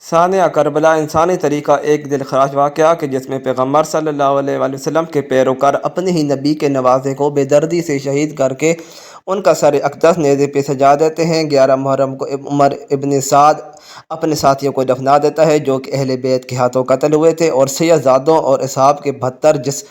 ثانیہ کربلا انسانی طریقہ ایک دل خراش واقعہ کہ جس میں پیغمبر صلی اللہ علیہ وآلہ وسلم کے پیروکار اپنے ہی نبی کے نوازے کو بے دردی سے شہید کر کے ان کا سر اقدس نیزے پہ سجا دیتے ہیں۔ 11 محرم کو عمر ابن سعد اپنے ساتھیوں کو دفنا دیتا ہے جو کہ اہل بیت کے ہاتھوں قتل ہوئے تھے، اور سید زادوں اور اصحاب کے 72 جس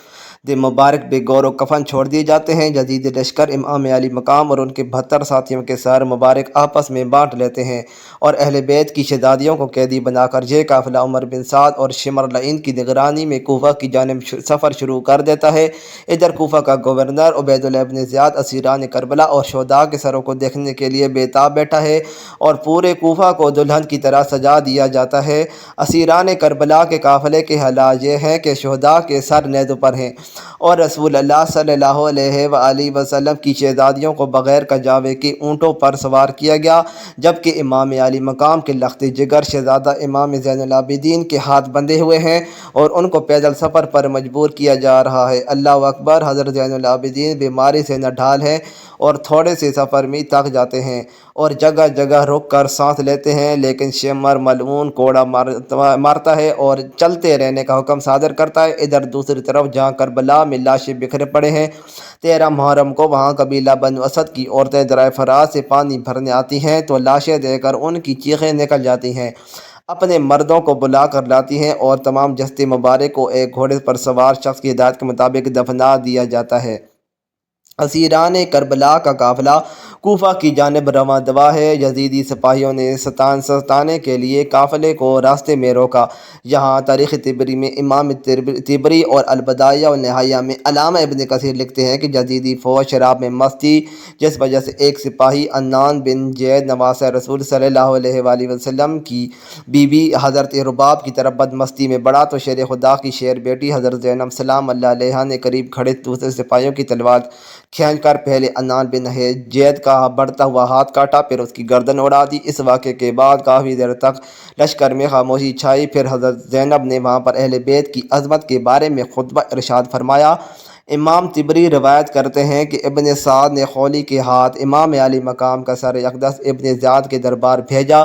مبارک بے گور و کفن چھوڑ دیے جاتے ہیں۔ جدید لشکر امام علی مقام اور ان کے 72 ساتھیوں کے سر مبارک آپس میں بانٹ لیتے ہیں اور اہل بیت کی شہزادیوں کو قیدی بنا کر یہ قافلہ عمر بن سعد اور شمر لعین کی نگرانی میں کوفہ کی جانب سفر شروع کر دیتا ہے۔ ادھر کوفہ کا گورنر عبید اللہ ابن زیاد اسیران کربلا اور شہداء کے سروں کو دیکھنے کے لیے بے تاب بیٹھا ہے اور پورے کوفہ کو دلہن کی طرح سجا دیا جاتا ہے۔ اسیران کربلا کے قافلے کے حالات یہ ہیں کہ شہداء کے سر نیزوں پر ہیں اور رسول اللہ صلی اللہ علیہ وآلہ وسلم کی شہزادیوں کو بغیر کجاوے کے اونٹوں پر سوار کیا گیا، جبکہ امام علی مقام کے لخت جگر شہزادہ امام زین العابدین کے ہاتھ بندھے ہوئے ہیں اور ان کو پیدل سفر پر مجبور کیا جا رہا ہے۔ اللہ اکبر! حضرت زین العابدین بیماری سے نڈھال ہیں اور تھوڑے سے سفر میں تھک جاتے ہیں اور جگہ جگہ رک کر سانس لیتے ہیں، لیکن شمر ملعون کوڑا مارتا ہے اور چلتے رہنے کا حکم صادر کرتا ہے۔ ادھر دوسری طرف جہاں کربلا میں لاشیں بکھرے پڑے ہیں، 13 محرم کو وہاں قبیلہ بنو اسد کی عورتیں درائے فرات سے پانی بھرنے آتی ہیں تو لاشیں دیکھ کر ان کی چیخیں نکل جاتی ہیں، اپنے مردوں کو بلا کر لاتی ہیں اور تمام جسد مبارک کو ایک گھوڑے پر سوار شخص کی ہدایت کے مطابق دفنا دیا جاتا ہے۔ اسیران کربلا کا قافلہ کوفہ کی جانب رواں دوا ہے۔ یزیدی سپاہیوں نے ستانے کے لیے قافلے کو راستے میں روکا۔ یہاں تاریخ طبری میں امام طبری اور البدایہ والنہایہ میں علامہ ابن کثیر لکھتے ہیں کہ یزیدی فوج شراب میں مست تھی، جس وجہ سے ایک سپاہی عنان بن زید نواسہ رسول صلی اللہ علیہ وآلہ وسلم کی بیوی حضرت رباب کی طرف بدمستی میں بڑھا تو شیر خدا کی شیر بیٹی حضرت زینب سلام اللہ علیہا نے قریب کھڑے دوسرے سپاہیوں کی تلوار کھینچ کر پہلے عنان بن زید کا بڑھتا ہوا ہاتھ کاٹا، پھر اس کی گردن اڑا دی۔ اس واقعے کے بعد کافی دیر تک لشکر میں خاموشی چھائی، پھر حضرت زینب نے وہاں پر اہل بیت کی عظمت کے بارے میں خطبہ ارشاد فرمایا۔ امام طبری روایت کرتے ہیں کہ ابن سعد نے خولی کے ہاتھ امام علی مقام کا سر اقدس ابن زیاد کے دربار بھیجا۔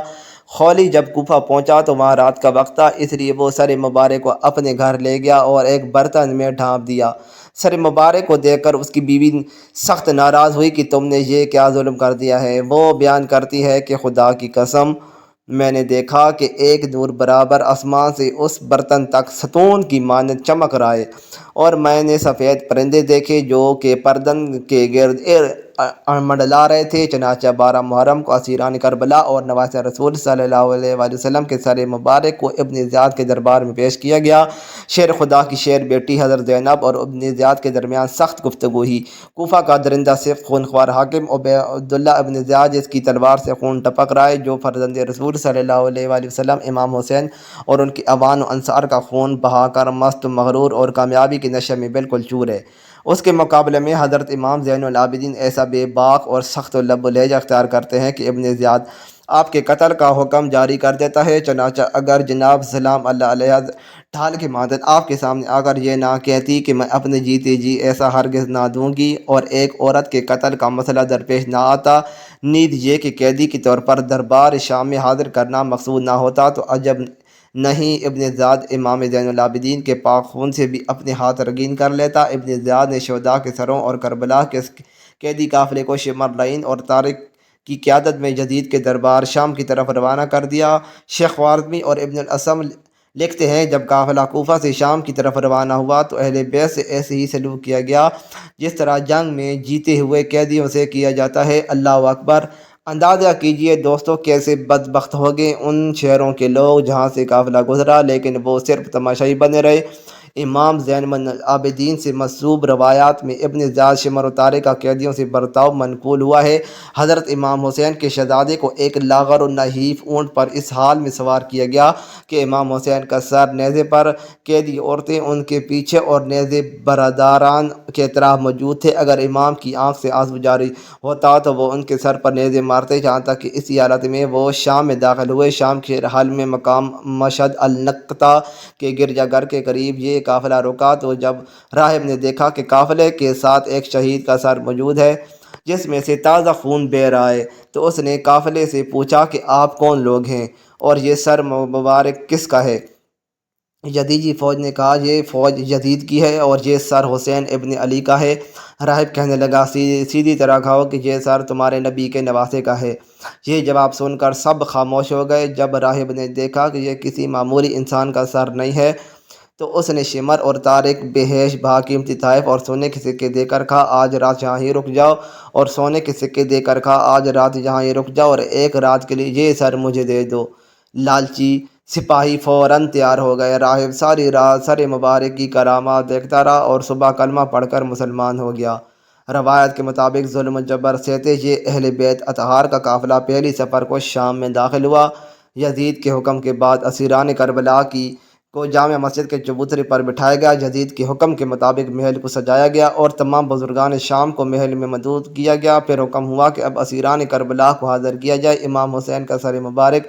خولی جب کوفہ پہنچا تو وہاں رات کا وقت تھا، اس لیے وہ سر مبارک کو اپنے گھر لے گیا اور ایک برتن میں ڈھانپ دیا۔ سر مبارک کو دیکھ کر اس کی بیوی سخت ناراض ہوئی کہ تم نے یہ کیا ظلم کر دیا ہے۔ وہ بیان کرتی ہے کہ خدا کی قسم، میں نے دیکھا کہ ایک نور برابر آسمان سے اس برتن تک ستون کی مانند چمک رہا ہے، اور میں نے سفید پرندے دیکھے جو کہ پردن کے گرد منڈلا رہے تھے۔ چنانچہ 12 محرم کو اسیران کربلا اور نواسہ رسول صلی اللہ علیہ وآلہ وسلم کے سر مبارک کو ابن زیاد کے دربار میں پیش کیا گیا۔ شیر خدا کی شیر بیٹی حضرت زینب اور ابن زیاد کے درمیان سخت گفتگو ہوئی۔ کوفہ کا درندہ صرف خونخوار حاکم عبداللہ ابن زیاد، جس کی تلوار سے خون ٹپک رہا ہے، جو فرزند رسول صلی اللہ علیہ وآلہ وسلم امام حسین اور ان کے اعوان و انصار کا خون بہا کر مست مغرور اور کامیابی کے نشے میں بالکل چور ہے۔ اس کے مقابلے میں حضرت امام زین العابدین ایسا بے باک اور سخت لب و لہجہ اختیار کرتے ہیں کہ ابن زیاد آپ کے قتل کا حکم جاری کر دیتا ہے۔ چنانچہ اگر جناب سلام اللہ علیہ ڈھال کے مانند آپ کے سامنے آ کر یہ نہ کہتی کہ میں اپنے جیتے جی ایسا ہرگز نہ دوں گی، اور ایک عورت کے قتل کا مسئلہ درپیش نہ آتا، نیز یہ کہ قیدی کے طور پر دربار شام میں حاضر کرنا مقصود نہ ہوتا، تو عجب نہیں ابن زیاد امام زین العابدین کے پاک خون سے بھی اپنے ہاتھ رنگین کر لیتا۔ ابن زیاد نے شہداء کے سروں اور کربلا کے قیدی قافلے کو شمر لعین اور طارق کی قیادت میں یزید کے دربار شام کی طرف روانہ کر دیا۔ شیخ خوارزمی اور ابن الاسم لکھتے ہیں جب قافلہ کوفہ سے شام کی طرف روانہ ہوا تو اہل بیت سے ایسے ہی سلوک کیا گیا جس طرح جنگ میں جیتے ہوئے قیدیوں سے کیا جاتا ہے۔ اللہ اکبر! اندازہ کیجئے دوستو کیسے بدبخت ہو گئے ان شہروں کے لوگ جہاں سے قافلہ گزرا، لیکن وہ صرف تماشائی بنے رہے۔ امام زین العابدین سے منسوب روایات میں ابن زیاد شمر و طارق کا قیدیوں سے برتاؤ منقول ہوا ہے۔ حضرت امام حسین کے شہزادے کو ایک لاغر و نحیف اونٹ پر اس حال میں سوار کیا گیا کہ امام حسین کا سر نیزے پر، قیدی عورتیں ان کے پیچھے اور نیزے برادران کے اطراف موجود تھے۔ اگر امام کی آنکھ سے آنسو جاری ہوتا تو وہ ان کے سر پر نیزے مارتے، جہاں تک کہ اسی حالت میں وہ شام میں داخل ہوئے۔ شام کے حل میں مقام مشہد النقطہ کے گرجا گھر کے قریب یہ قافلہ رکا تو جب راہب نے دیکھا کہ قافلے کے ساتھ ایک شہید کا سر موجود ہے جس میں سے تازہ خون بہہ رہا ہے، تو اس نے قافلے سے پوچھا کہ آپ کون لوگ ہیں، اور یہ سر مبارک کس کا ہے؟ یزیدی فوج نے کہا یہ فوج یزید کی ہے اور یہ سر حسین ابن علی کا ہے۔ راہب کہنے لگا سیدھی طرح کہو کہ یہ سر تمہارے نبی کے نواسے کا ہے۔ یہ جواب سن کر سب خاموش ہو گئے۔ جب راہب نے دیکھا کہ یہ کسی معمولی انسان کا سر نہیں ہے تو اس نے شمر اور طارق، بہیش، قیمتی تحائف اور سونے کے سکے دے کر کہا آج رات یہاں ہی رک جاؤ، اور سونے کے سکے دے کر کہا آج رات یہاں ہی رک جاؤ اور ایک رات کے لیے یہ سر مجھے دے دو۔ لالچی سپاہی فوراً تیار ہو گئے۔ راہب ساری رات سر مبارک کی کرامات دیکھتا رہا اور صبح کلمہ پڑھ کر مسلمان ہو گیا۔ روایت کے مطابق ظلم و جبر سہتے یہ اہل بیت اطہار کا قافلہ پہلی سفر کو شام میں داخل ہوا۔ یزید کے حکم کے بعد اسیران کربلا کو جامع مسجد کے چبوترے پر بٹھایا گیا۔ یزید کے حکم کے مطابق محل کو سجایا گیا اور تمام بزرگان شام کو محل میں مدعو کیا گیا۔ پھر حکم ہوا کہ اب اسیران کربلا کو حاضر کیا جائے۔ امام حسین کا سر مبارک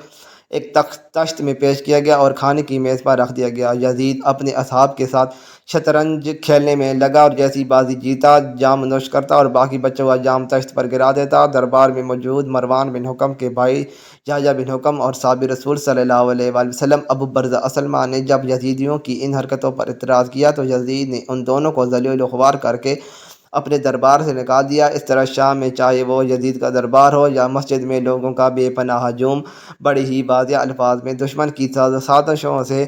ایک تشت میں پیش کیا گیا اور کھانے کی میز پر رکھ دیا گیا۔ یزید اپنے اصحاب کے ساتھ شطرنج کھیلنے میں لگا اور جیسی بازی جیتا جام نوش کرتا اور باقی بچوں کا جام تشت پر گرا دیتا۔ دربار میں موجود مروان بن حکم کے بھائی یحییٰ بن حکم اور صحابی رسول صلی اللہ علیہ وآلہ وسلم ابو برزہ اسلمہ نے جب یزیدیوں کی ان حرکتوں پر اعتراض کیا تو یزید نے ان دونوں کو ذلیل و خوار کر کے اپنے دربار سے نکال دیا۔ اس طرح شام میں چاہے وہ یزید کا دربار ہو یا مسجد میں لوگوں کا بے پناہ ہجوم بڑی ہی واضح الفاظ میں دشمن کی سازشوں سے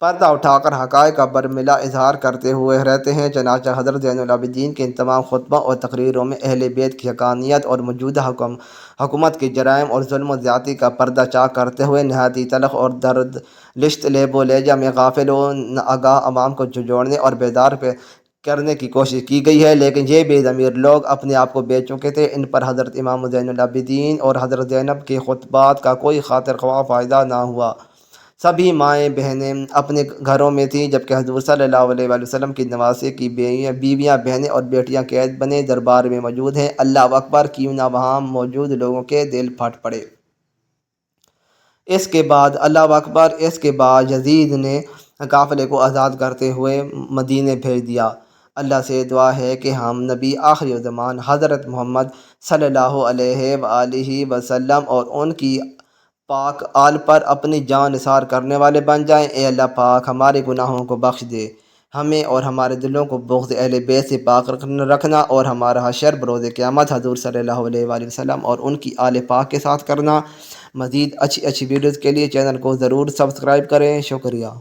پردہ اٹھا کر حقائق کا برملا اظہار کرتے ہوئے رہتے ہیں۔ چنانچہ حضرت زین العابدین کے ان تمام خطبوں اور تقریروں میں اہل بیت کی حقانیت اور موجودہ حکومت کے جرائم اور ظلم و زیادتی کا پردہ چاک کرتے ہوئے نہایت ہی تلخ اور درد لشت لیب و لہجہ میں غافل و ناآگاہ عوام کو جھنجھوڑنے اور بیدار کرنے کی کوشش کی گئی ہے، لیکن یہ بے ضمیر لوگ اپنے آپ کو بیچ چکے تھے۔ ان پر حضرت امام زین العابدین اور حضرت زینب کے خطبات کا کوئی خاطر خواہ فائدہ نہ ہوا۔ سبھی مائیں بہنیں اپنے گھروں میں تھیں، جبکہ حضور صلی اللہ علیہ وآلہ وسلم کی نواسے کی بیویاں، بہنیں اور بیٹیاں قید بنے دربار میں موجود ہیں۔ اللہ اکبر! کیوں نہ وہاں موجود لوگوں کے دل پھٹ پڑے۔ اس کے بعد یزید نے قافلے کو آزاد کرتے ہوئے مدینے بھیج دیا۔ اللہ سے دعا ہے کہ ہم نبی آخر الزمان حضرت محمد صلی اللہ علیہ وآلہ وسلم اور ان کی پاک آل پر اپنی جان نثار کرنے والے بن جائیں۔ اے اللہ پاک ہمارے گناہوں کو بخش دے، ہمیں اور ہمارے دلوں کو بغض اہل بیت سے پاک رکھنا اور ہمارا حشر بروز قیامت حضور صلی اللہ علیہ وآلہ وسلم اور ان کی آل پاک کے ساتھ کرنا۔ مزید اچھی ویڈیوز کے لیے چینل کو ضرور سبسکرائب کریں۔ شکریہ۔